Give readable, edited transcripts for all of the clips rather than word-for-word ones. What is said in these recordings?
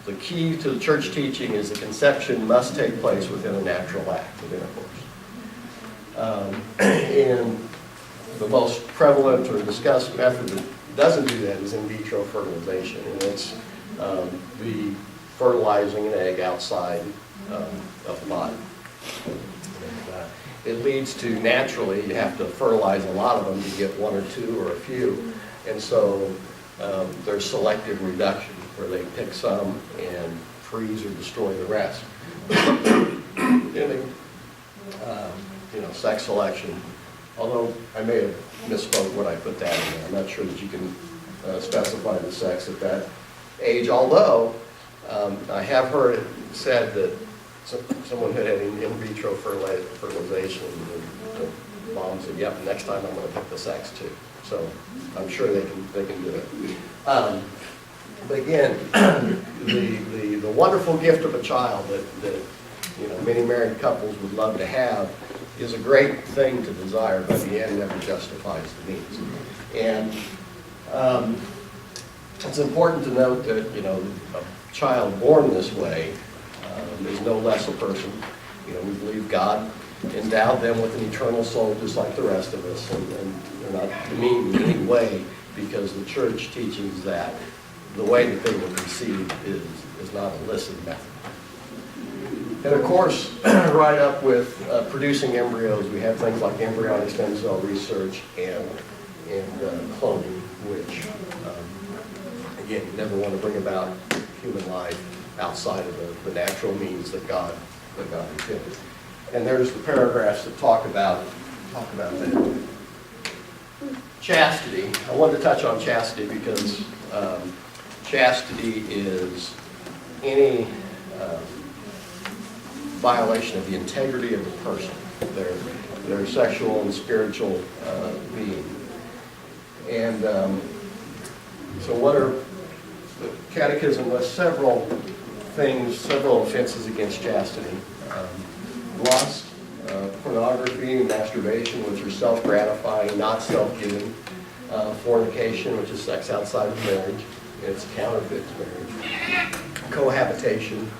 the key to the church teaching is the conception must take place within a natural act of intercourse. And the most prevalent or discussed method that doesn't do that is in vitro fertilization, and it's the fertilizing an egg outside of the body. And, it leads to, naturally, you have to fertilize a lot of them to get one or two or a few, and so there's selective reduction where they pick some and freeze or destroy the rest. Sex selection. Although I may have misspoke when I put that in there. I'm not sure that you can specify the sex at that age, although I have heard it said that someone had an in vitro fertilization, and the mom said, yep, next time I'm going to pick the sex too. So I'm sure they can do it. But again, the wonderful gift of a child that many married couples would love to have is a great thing to desire, but the end never justifies the means. And it's important to note that a child born this way is no less a person. We believe God endowed them with an eternal soul just like the rest of us, and they're not demeaned in any way because the church teaches that the way that they were conceived is not a illicit method. And of course, right up with producing embryos, we have things like embryonic stem cell research and cloning, which, again, you never want to bring about human life outside of the natural means that God intended. And there's the paragraphs that talk about that. Chastity. I wanted to touch on chastity because chastity is any violation of the integrity of the person, their sexual and spiritual being. And so what are the Catechism lists several things, several offenses against chastity. Lust, pornography, masturbation, which are self-gratifying, not self-giving. Fornication, which is sex outside of marriage. It's counterfeit to marriage. Cohabitation.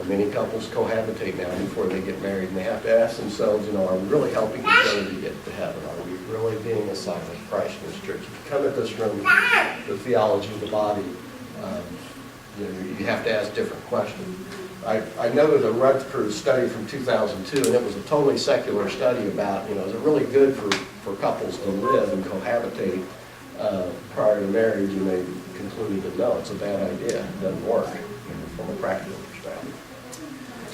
Many couples cohabitate now before they get married, and they have to ask themselves, are we really helping each other to get to heaven? Are we really being a sign of Christ in this church? If you come at this from the theology of the body, you have to ask different questions. I noted a Rutgers study from 2002, and it was a totally secular study about, is it really good for couples to live and cohabitate prior to marriage? And they concluded that no, it's a bad idea. It doesn't work from a practical perspective.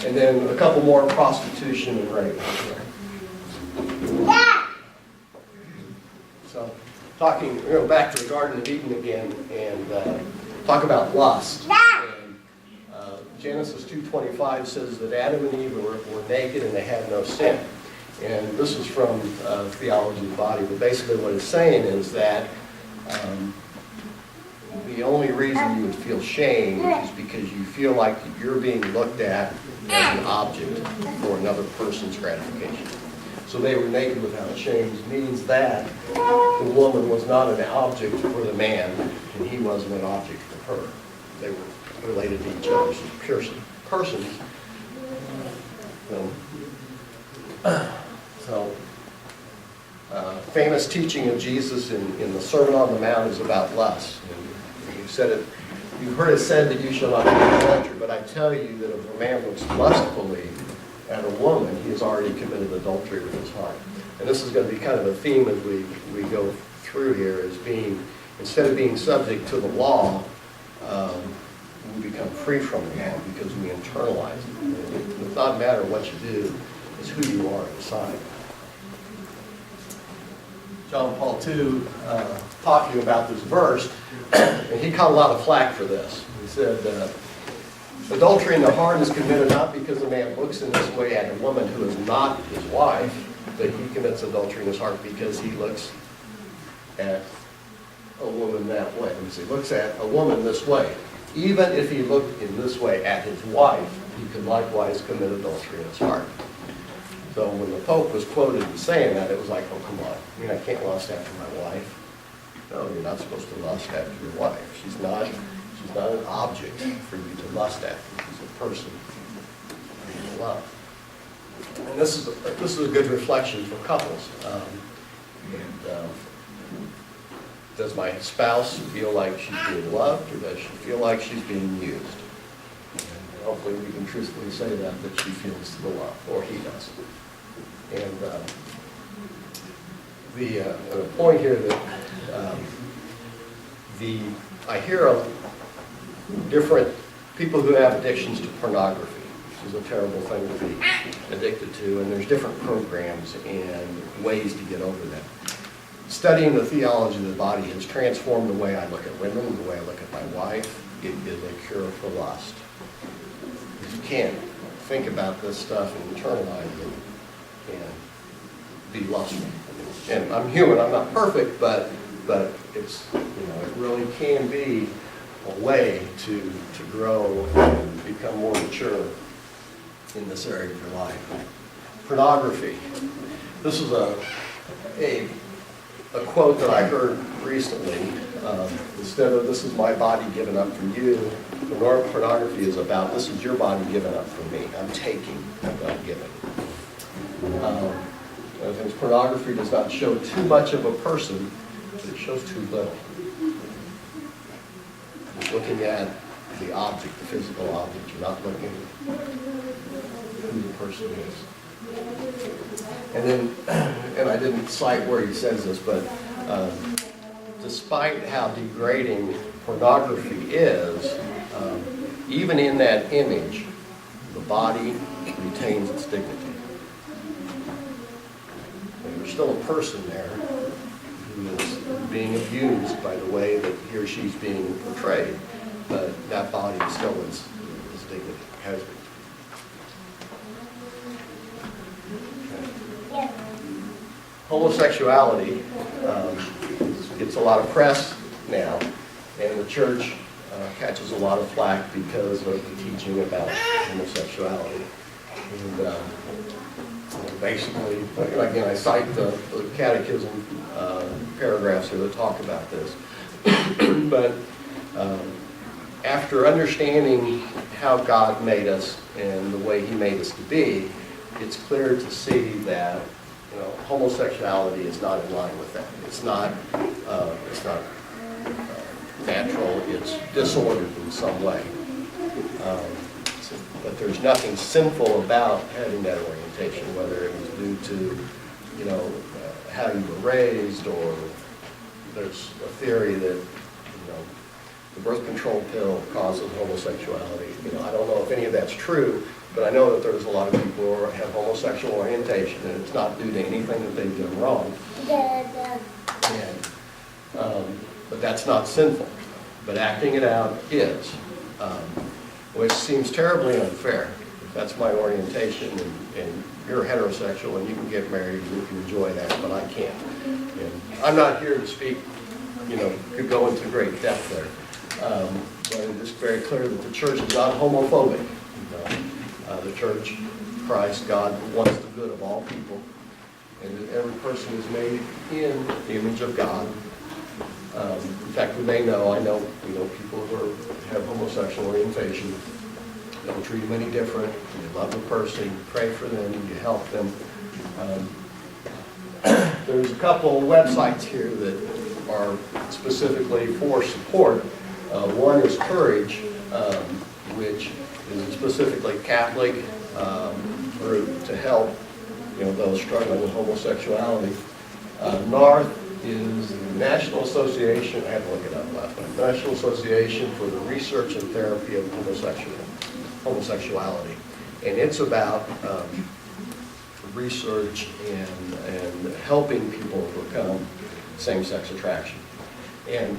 And then a couple more: prostitution and rape. So, talking, back to the Garden of Eden again, and talk about lust. Genesis 2:25 says that Adam and Eve were naked and they had no sin. And this is from Theology of the Body, but basically what it's saying is that the only reason you would feel shame is because you feel like you're being looked at as an object for another person's gratification. So they were naked without shame means that the woman was not an object for the man, and he wasn't an object for her. They were related to each other as persons. Famous teaching of Jesus in the Sermon on the Mount is about lust. You've heard it said that you shall not commit adultery, but I tell you that if a man looks lustfully at a woman, he has already committed adultery with his heart. And this is going to be kind of a theme as we go through here, is instead of being subject to the law, we become free from the law because we internalize it. It does not matter what you do, it's who you are inside. John Paul II, talking about this verse, and he caught a lot of flack for this. He said, adultery in the heart is committed not because a man looks in this way at a woman who is not his wife, but he commits adultery in his heart because he looks at a woman that way. He looks at a woman this way. Even if he looked in this way at his wife, he could likewise commit adultery in his heart. So when the Pope was quoted as saying that, it was like, oh, come on. I can't lust after my wife. No, you're not supposed to lust after your wife. She's not an object for you to lust after. She's a person for you to love. And this is a good reflection for couples. Does my spouse feel like she's being loved, or does she feel like she's being used? And hopefully we can truthfully say that she feels the love, or he does. And the point here that I hear different people who have addictions to pornography, which is a terrible thing to be addicted to, and there's different programs and ways to get over that. Studying the theology of the body has transformed the way I look at women, the way I look at my wife. It is a cure for lust. You can't think about this stuff and internalize it and be lustful. And I'm human, I'm not perfect, but it's, it really can be a way to grow and become more mature in this area of your life. Pornography. This is a quote that I heard recently. Instead of "this is my body given up for you," pornography is about "this is your body given up for me. I'm taking, I'm not giving." I think pornography does not show too much of a person, but it shows too little. You're looking at the object, the physical object. You're not looking at who the person is. And then, and I didn't cite where he says this, but despite how degrading pornography is, even in that image, the body retains its dignity. And there's still a person there who is being abused by the way that he or she's being portrayed, but that body still is dignity, has been. Homosexuality gets a lot of press now, and the church catches a lot of flack because of the teaching about homosexuality. And basically, again, I cite the catechism paragraphs here that talk about this. But after understanding how God made us and the way He made us to be, it's clear to see that homosexuality is not in line with that. It's not natural. It's disordered in some way. But there's nothing sinful about having that orientation, whether it was due to how you were raised, or there's a theory that the birth control pill causes homosexuality. I don't know if any of that's true. But I know that there's a lot of people who have homosexual orientation, and it's not due to anything that they've done wrong. But that's not sinful. But acting it out is, which seems terribly unfair. If that's my orientation, and you're heterosexual, and you can get married, and you can enjoy that, but I can't. And I'm not here to speak, could go into great depth there. But it's very clear that the church is not homophobic. The church, Christ, God wants the good of all people, and that every person is made in the image of God. In fact, I know people who have homosexual orientation. You don't treat them any different. You love the person, you pray for them, you help them. There's a couple websites here that are specifically for support. One is Courage, which is a specifically Catholic group to help those struggling with homosexuality. NARTH is the National Association, I had to look it up last night, National Association for the Research and Therapy of Homosexuality. And it's about research and helping people overcome same-sex attraction. And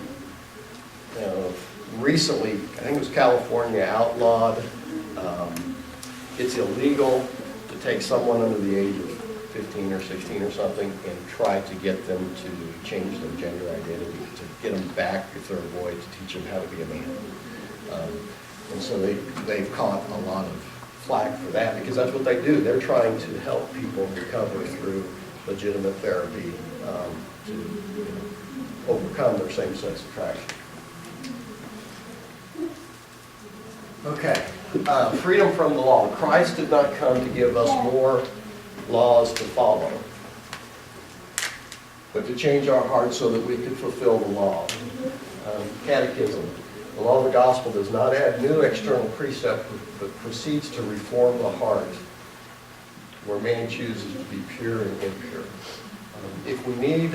recently, I think it was California outlawed. It's illegal to take someone under the age of 15 or 16 or something and try to get them to change their gender identity, to get them back if they're a boy, to teach them how to be a man. And so they've caught a lot of flack for that, because that's what they do. They're trying to help people recover through legitimate therapy to overcome their same-sex attraction. Okay, freedom from the law. Christ did not come to give us more laws to follow, but to change our hearts so that we could fulfill the law. Catechism. The law of the gospel does not add new external precept, but proceeds to reform the heart, where man chooses to be pure and impure. If we need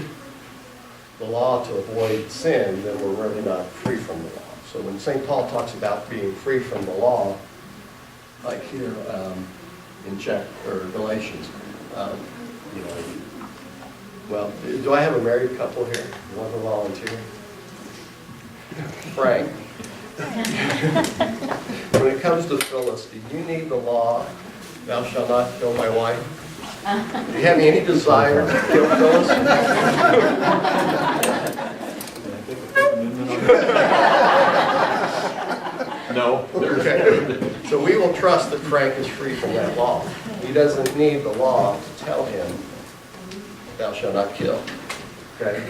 the law to avoid sin, then we're really not free from the law. So when St. Paul talks about being free from the law, like here in Galatians, you know, well, do I have a married couple here? You want to volunteer? Frank. When it comes to Phyllis, do you need the law, thou shalt not kill my wife? Do you have any desire to kill Phyllis? No. Okay. So we will trust that Frank is free from that law. He doesn't need the law to tell him, thou shalt not kill. Okay?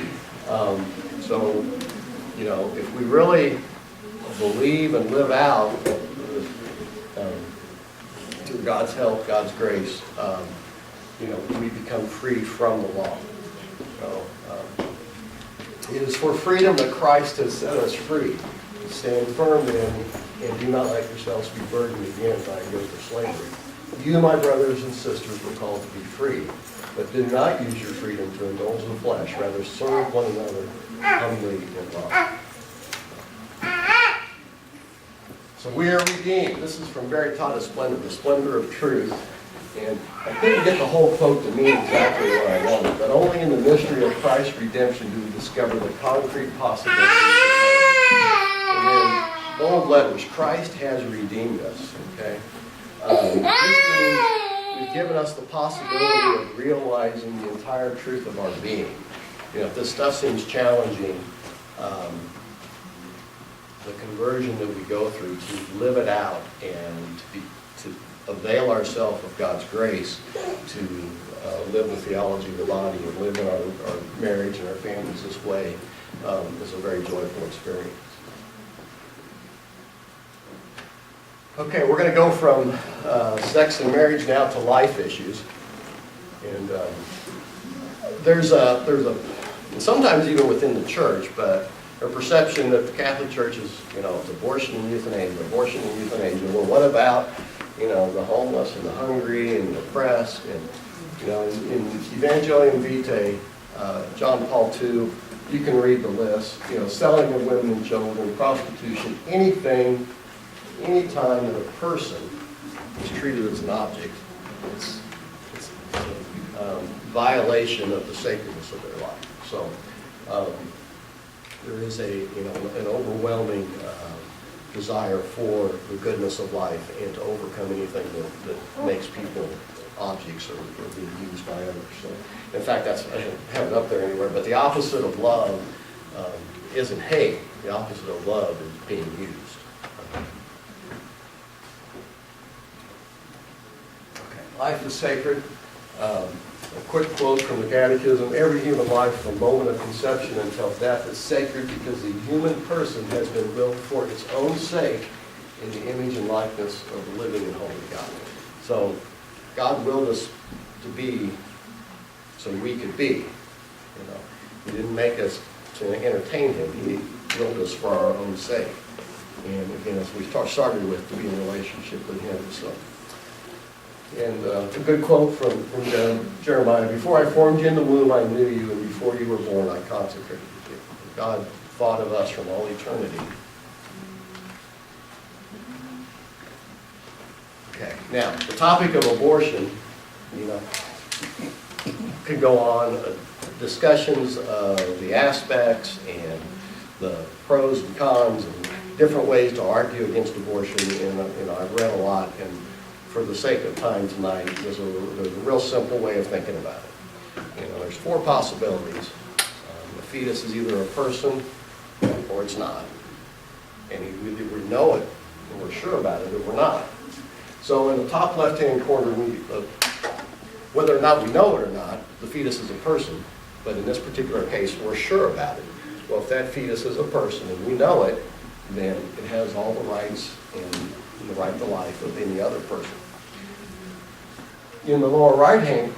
So, you know, if we really believe and live out through God's help, God's grace, you know, we become free from the law. So, it is for freedom that Christ has set us free. Stand firm then, and do not let yourselves be burdened again by a yoke of slavery. You, my brothers and sisters, were called to be free, but do not use your freedom to indulge the flesh. Rather, serve one another humbly in love. So we are redeemed. This is from Veritatis Splendor, the splendor of truth. And I couldn't get the whole quote to mean exactly what I wanted, but only in the mystery of Christ's redemption do we discover the concrete possibilities of life. And then, bold letters, Christ has redeemed us, okay? This means we've given us the possibility of realizing the entire truth of our being. You know, if this stuff seems challenging, the conversion that we go through to live it out and to avail ourselves of God's grace to live the theology of the body and live in our marriage and our families this way is a very joyful experience. Okay, we're going to go from sex and marriage now to life issues. And there's a sometimes even within the church, but a perception that the Catholic Church is, you know, it's abortion and euthanasia. Well, what about, you know, the homeless and the hungry and the oppressed? And, you know, in Evangelium Vitae, John Paul II, you can read the list. You know, selling of women and children, prostitution, anything, any time that a person is treated as an object, it's a violation of the sacredness of their life. So there is an overwhelming desire for the goodness of life and to overcome anything that makes people objects or being used by others. So, in fact, I don't have it up there anywhere, but the opposite of love isn't hate. The opposite of love is being used. Okay. Life is sacred. A quick quote from the Catechism: every human life from the moment of conception until death is sacred because the human person has been willed for its own sake in the image and likeness of the living and holy God. So God willed us to be so we could be. You know, He didn't make us to entertain Him. He willed us for our own sake. And again, as we started with, to be in a relationship with Him. So. And a good quote from Jeremiah: before I formed you in the womb, I knew you, and before you were born, I consecrated you. God thought of us from all eternity. Okay, now, the topic of abortion, you know, could go on, discussions of the aspects and the pros and cons and different ways to argue against abortion, and I've read a lot, and for the sake of time tonight, there's a real simple way of thinking about it. You know, there's four possibilities. The fetus is either a person or it's not. And either we know it and we're sure about it or we're not. So in the top left-hand corner, whether or not we know it or not, the fetus is a person. But in this particular case, we're sure about it. Well, if that fetus is a person and we know it, then it has all the rights and the right to life of any other person. In the lower right-hand